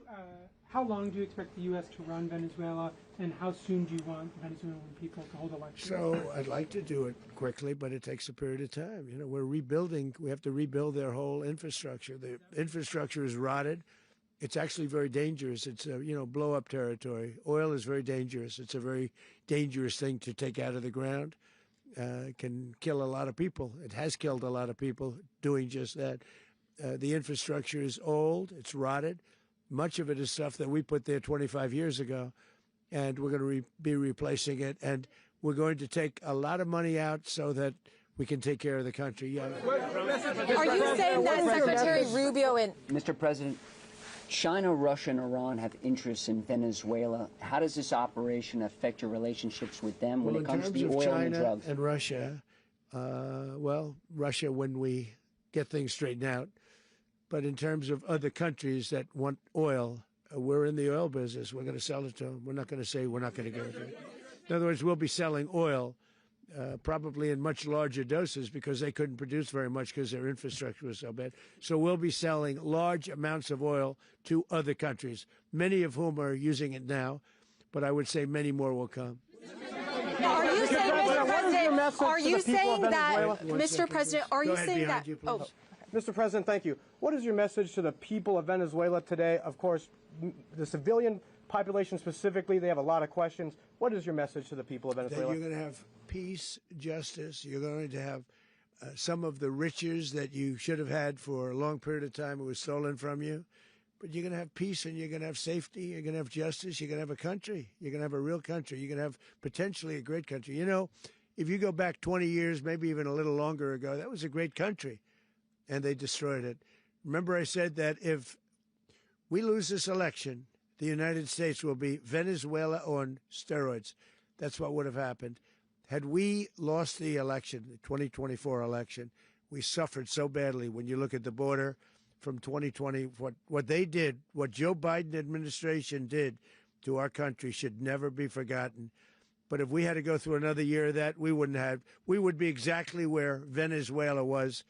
How long do you expect the U.S. to run Venezuela, and how soon do you want Venezuelan people to hold elections? So I'd like to do it quickly, but it takes a period of time. You know, we're rebuilding. We have to rebuild their whole infrastructure. The infrastructure is rotted. It's actually very dangerous. It's blow-up territory. Oil is very dangerous. It's a very dangerous thing to take out of the ground. It can kill a lot of people. It has killed a lot of people doing just that. The infrastructure is old. It's rotted. Much of it is stuff that we put there 25 years ago, and we're going to be replacing it. And we're going to take a lot of money out so that we can take care of the country. Yeah. Are you saying that Secretary Rubio and Mr. President, China, Russia, and Iran have interests in Venezuela. How does this operation affect your relationships with them when it comes to the oil and the drugs? And Russia, Russia when we get things straightened out. But in terms of other countries that want oil, we're in the oil business. We're going to sell it to them. We're not going to say we're not going to give it to them. In other words, we'll be selling oil probably in much larger doses because they couldn't produce very much because their infrastructure was so bad. So we'll be selling large amounts of oil to other countries, many of whom are using it now, but I would say many more will come. Are you saying, Mr. President, are you saying that, Mr. President, are you saying that? Mr. President, thank you. What is your message to the people of Venezuela today? Of course, the civilian population specifically, they have a lot of questions. What is your message to the people of Venezuela? That you're going to have peace, justice. You're going to have some of the riches that you should have had for a long period of time. It was stolen from you. But you're going to have peace and you're going to have safety. You're going to have justice. You're going to have a country. You're going to have a real country. You're going to have potentially a great country. You know, if you go back 20 years, maybe even a little longer ago, that was a great country. And they destroyed it. Remember I said that if we lose this election, the United States will be Venezuela on steroids. That's what would have happened. Had we lost the election, the 2024 election, we suffered so badly when you look at the border from 2020. What they did, what Joe Biden administration did to our country should never be forgotten. But if we had to go through another year of that, we would be exactly where Venezuela was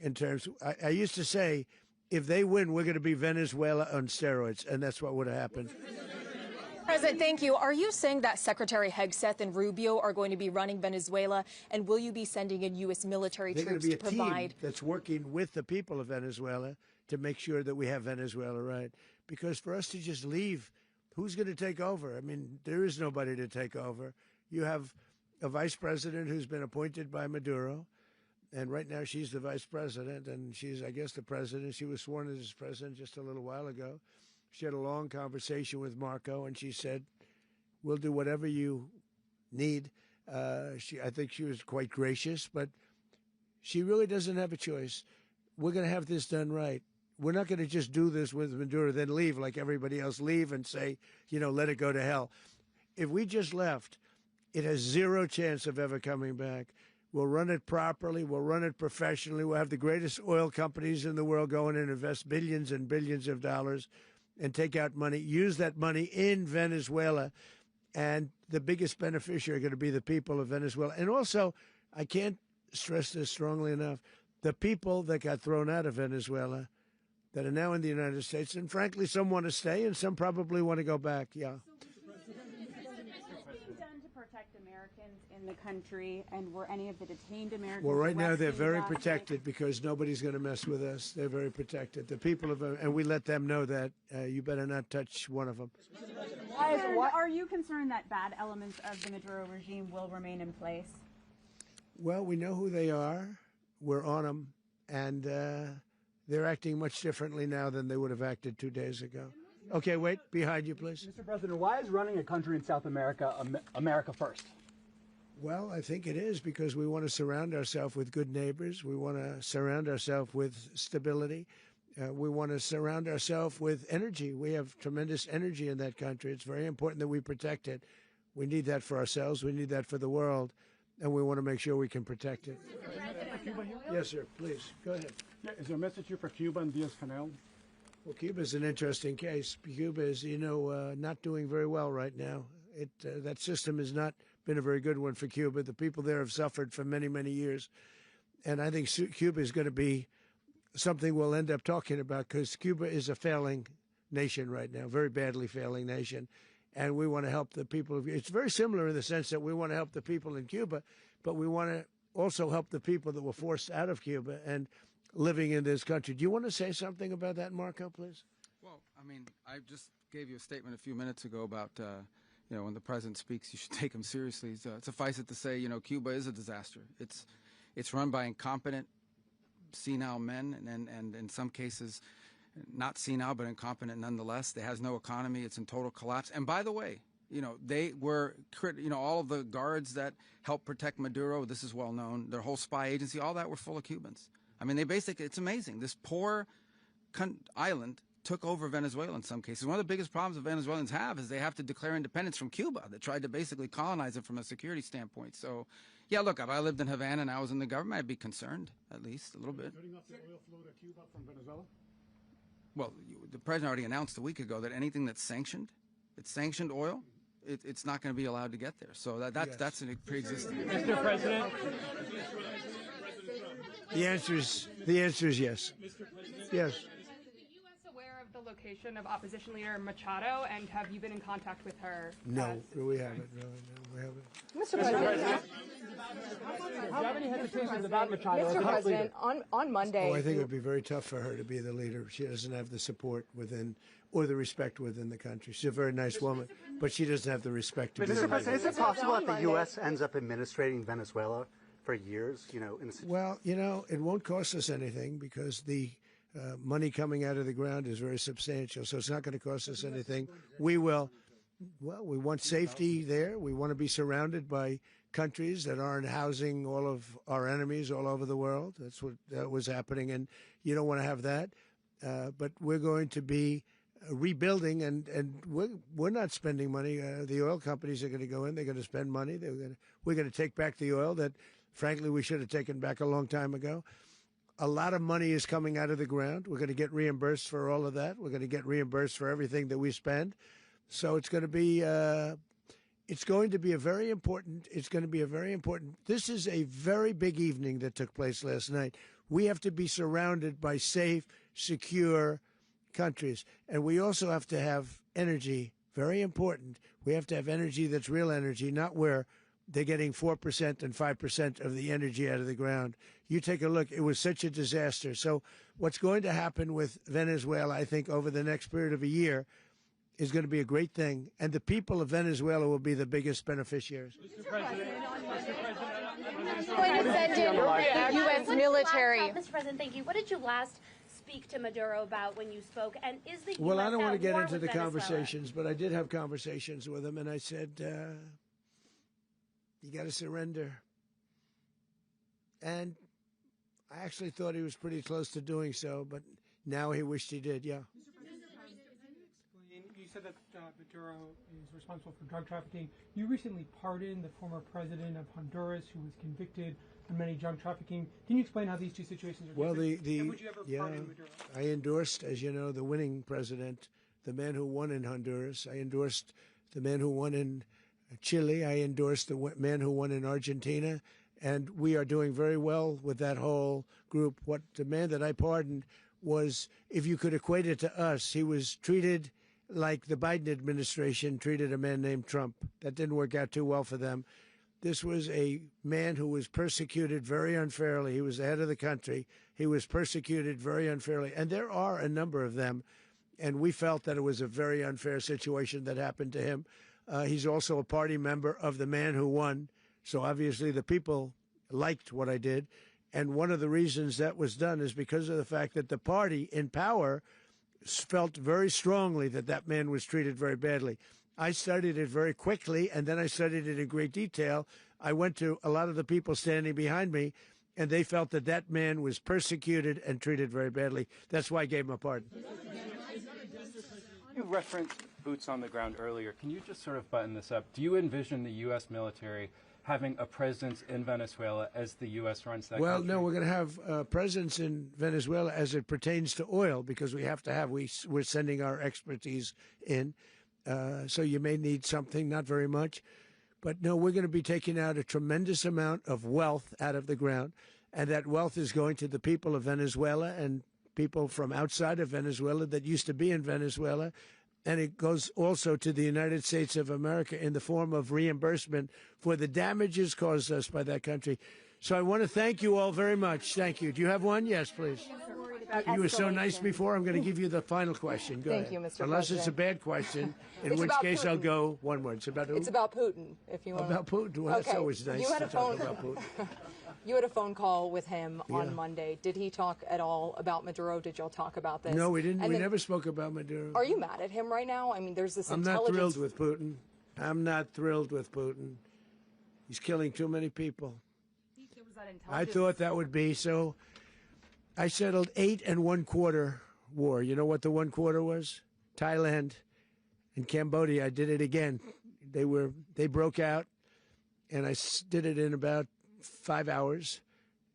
in terms. I used to say, if they win, we're going to be Venezuela on steroids, and that's what would have happened. President, thank you. Are you saying that Secretary Hegseth and Rubio are going to be running Venezuela, and will you be sending in U.S. military troops to provide? They're going to be a team that's working with the people of Venezuela to make sure that we have Venezuela right. Because for us to just leave, who's going to take over? I mean, there is nobody to take over. You have a vice president who's been appointed by Maduro. And right now she's the vice president, and she's, I guess, the president. She was sworn in as president just a little while ago. She had a long conversation with Marco, and she said, we'll do whatever you need. I think she was quite gracious, but she really doesn't have a choice. We're going to have this done right. We're not going to just do this with Maduro, then leave like everybody else, leave and say, let it go to hell. If we just left, it has zero chance of ever coming back. We'll run it properly. We'll run it professionally. We'll have the greatest oil companies in the world go in and invest billions and billions of dollars and take out money, use that money in Venezuela. And the biggest beneficiary are going to be the people of Venezuela. And also, I can't stress this strongly enough, the people that got thrown out of Venezuela that are now in the United States. And frankly, some want to stay and some probably want to go back. Yeah. In the country, and were any of the detained Americans? Well, right now they're very protected because nobody's going to mess with us. They're very protected. The people of, and we let them know that you better not touch one of them. Are you concerned that bad elements of the Maduro regime will remain in place? Well, we know who they are. We're on them, and they're acting much differently now than they would have acted 2 days ago. Okay, wait, behind you, please. Mr. President, why is running a country in South America America first? Well, I think it is because we want to surround ourselves with good neighbors. We want to surround ourselves with stability. We want to surround ourselves with energy. We have tremendous energy in that country. It's very important that we protect it. We need that for ourselves. We need that for the world. And we want to make sure we can protect it. Yes, sir. Please, go ahead. Yeah, is there a message here for Cuba and Diaz-Canel? Well, Cuba is an interesting case. Cuba is, not doing very well right now. That system has not been a very good one for Cuba. The people there have suffered for many, many years. And I think Cuba is going to be something we'll end up talking about because Cuba is a failing nation right now, very badly failing nation. And we want to help the people. It's very similar in the sense that we want to help the people in Cuba, but we want to also help the people that were forced out of Cuba and living in this country. Do you want to say something about that, Marco, please? Well, I mean, I just gave you a statement a few minutes ago about, you know, when the president speaks, you should take him seriously. Suffice it to say, you know, Cuba is a disaster. It's run by incompetent, senile men, and in some cases, not senile, but incompetent nonetheless. It has no economy. It's in total collapse. And by the way, you know, they were, you know, all of the guards that helped protect Maduro, this is well known, their whole spy agency, all that were full of Cubans. I mean, they basically, it's amazing. This poor island took over Venezuela in some cases. One of the biggest problems that Venezuelans have is they have to declare independence from Cuba. They tried to basically colonize it from a security standpoint. So, yeah, look, if I lived in Havana and I was in the government, I'd be concerned, at least a little bit. Cutting off the oil flow to Cuba from Venezuela? Well, the president already announced a week ago that anything that's sanctioned, it's sanctioned oil, it's not going to be allowed to get there. So that's a pre-existing. Mr. President. The answer is yes. Is Yes. the U.S. aware of the location of opposition leader Machado, and have you been in contact with her? No, we haven't. No, we haven't. Mr. President. Do you have any hesitations about Machado? Mr. President, on Monday. Oh, I think it would be very tough for her to be the leader. She doesn't have the support within or the respect within the country. She's a very nice woman, but she doesn't have the respect to be the leader. Mr. President, is it possible that the U.S. ends up administrating Venezuela for years? You know, well, you know, it won't cost us anything because the money coming out of the ground is very substantial. So it's not going to cost us anything. We will. Well, we want safety there. We want to be surrounded by countries that aren't housing all of our enemies all over the world. That's what was happening, and you don't want to have that. But we're going to be rebuilding, and we're not spending money. The oil companies are going to go in. They're going to spend money. We're going to take back the oil that, frankly, we should have taken back a long time ago. A lot of money is coming out of the ground. We're going to get reimbursed for all of that. We're going to get reimbursed for everything that we spend. So it's going to be a very important. This is a very big evening that took place last night. We have to be surrounded by safe, secure countries, and we also have to have energy. Very important. We have to have energy that's real energy, not where they're getting 4% and 5% of the energy out of the ground. You take a look. It was such a disaster. So what's going to happen with Venezuela, I think, over the next period of a year, is going to be a great thing, and the people of Venezuela will be the biggest beneficiaries. Mr. President. Going to send in the U.S. military. Mr. President, thank you. What did you last speak to Maduro about when you spoke? And is the Well, U.S. I don't want to get into the Venezuela? conversations, but I did have conversations with him, and I said, you got to surrender. And I actually thought he was pretty close to doing so, but now he wished he did, yeah. You said that Maduro is responsible for drug trafficking. You recently pardoned the former president of Honduras, who was convicted on many drug trafficking. Can you explain how these two situations are different? And would you ever pardon Maduro? I endorsed, as you know, the winning president, the man who won in Honduras. I endorsed the man who won in Chile. I endorsed the man who won in Argentina. And we are doing very well with that whole group. What the man that I pardoned was, if you could equate it to us, he was treated like the Biden administration treated a man named Trump. That didn't work out too well for them. This was a man who was persecuted very unfairly. He was the head of the country. He was persecuted very unfairly. And there are a number of them. And we felt that it was a very unfair situation that happened to him. He's also a party member of the man who won. So obviously the people liked what I did. And one of the reasons that was done is because of the fact that the party in power felt very strongly that that man was treated very badly. I studied it very quickly, and then I studied it in great detail. I went to a lot of the people standing behind me, and they felt that that man was persecuted and treated very badly. That's why I gave him a pardon. You referenced boots on the ground earlier. Can you just sort of button this up? Do you envision the U.S. military having a presence in Venezuela as the U.S. runs that country? No, we're going to have a presence in Venezuela as it pertains to oil, because we have to have, we're sending our expertise in. So you may need something, not very much. But no, we're going to be taking out a tremendous amount of wealth out of the ground. And that wealth is going to the people of Venezuela and people from outside of Venezuela that used to be in Venezuela. And it goes also to the United States of America in the form of reimbursement for the damages caused us by that country. So I want to thank you all very much. Thank you. Do you have one? Yes, please. You were so nice before. I'm going to give you the final question. Go Thank ahead. you, Mr. Unless President. it's a bad question, in It's which about case I'll Putin. go one word. It's about who? It's about Putin, if you want. About Putin. Well, that's Okay. always nice You had to a talk phone- about Putin. You had a phone call with him Yeah. on Monday. Did he talk at all about Maduro? Did y'all talk about this? No, we didn't. And We then- never spoke about Maduro. Are you mad at him right now? I mean, there's this I'm not intelligence. thrilled with Putin. I'm not thrilled with Putin. He's killing too many people. I thought that would be so. I settled 8 1/4 war. You know what the 1/4 was? Thailand and Cambodia. I did it again. They broke out, and I did it in about 5 hours,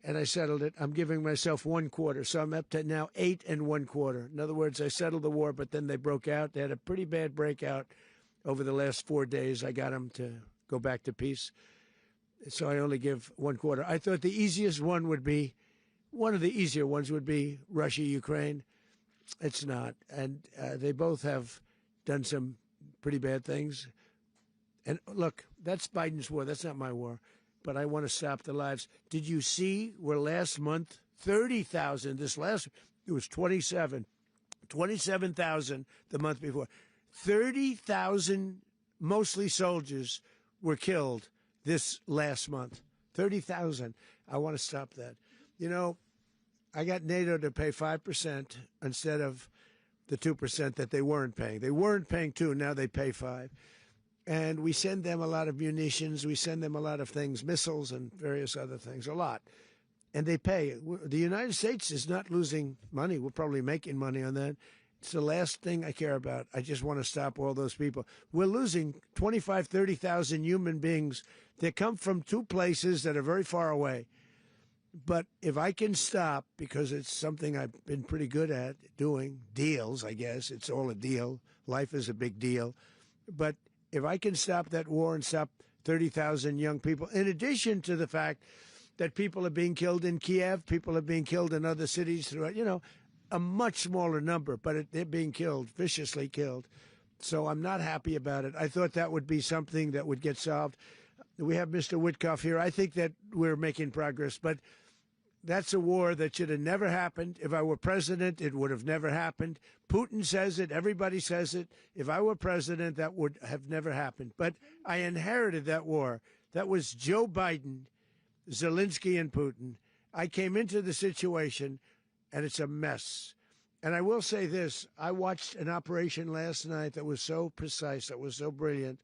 and I settled it. I'm giving myself 1/4, so I'm up to now 8 1/4. In other words, I settled the war, but then they broke out. They had a pretty bad breakout over the last 4 days. I got them to go back to peace. So I only give 1/4. I thought the easiest one would be, one of the easier ones would be Russia, Ukraine. It's not. And they both have done some pretty bad things. And look, that's Biden's war. That's not my war. But I want to stop the lives. Did you see where last month, 30,000, it was 27,000 the month before. 30,000, mostly soldiers, were killed this last month. 30,000. I want to stop that. You know, I got NATO to pay 5% instead of the 2% that they weren't paying. They weren't paying 2, now they pay 5. And we send them a lot of munitions. We send them a lot of things, missiles and various other things, a lot. And they pay. The United States is not losing money. We're probably making money on that. It's the last thing I care about. I just want to stop all those people. We're losing 25, 30,000 human beings that come from 2 places that are very far away. But if I can stop, because it's something I've been pretty good at doing, deals, I guess. It's all a deal. Life is a big deal. But if I can stop that war and stop 30,000 young people, in addition to the fact that people are being killed in Kiev, people are being killed in other cities throughout, a much smaller number, but they're being killed, viciously killed. So I'm not happy about it. I thought that would be something that would get solved. We have Mr. Witkoff here. I think that we're making progress, but that's a war that should have never happened. If I were president, it would have never happened. Putin says it. Everybody says it. If I were president, that would have never happened. But I inherited that war. That was Joe Biden, Zelensky, and Putin. I came into the situation, and it's a mess. And I will say this. I watched an operation last night that was so precise, that was so brilliant.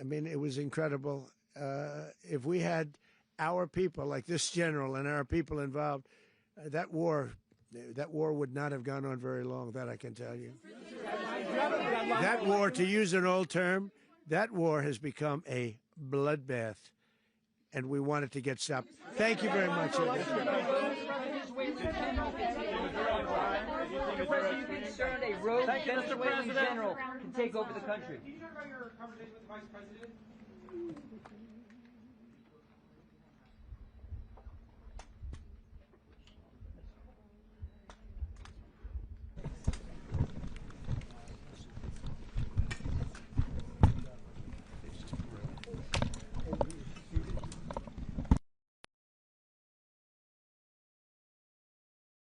I mean, it was incredible. If we had our people, like this general and our people involved, that war would not have gone on very long, that I can tell you. That war, to use an old term, that war has become a bloodbath, and we want it to get stopped. Thank you very much. Are you concerned a rogue Venezuelan general can take over the country? Can you talk about your conversation with the Vice President?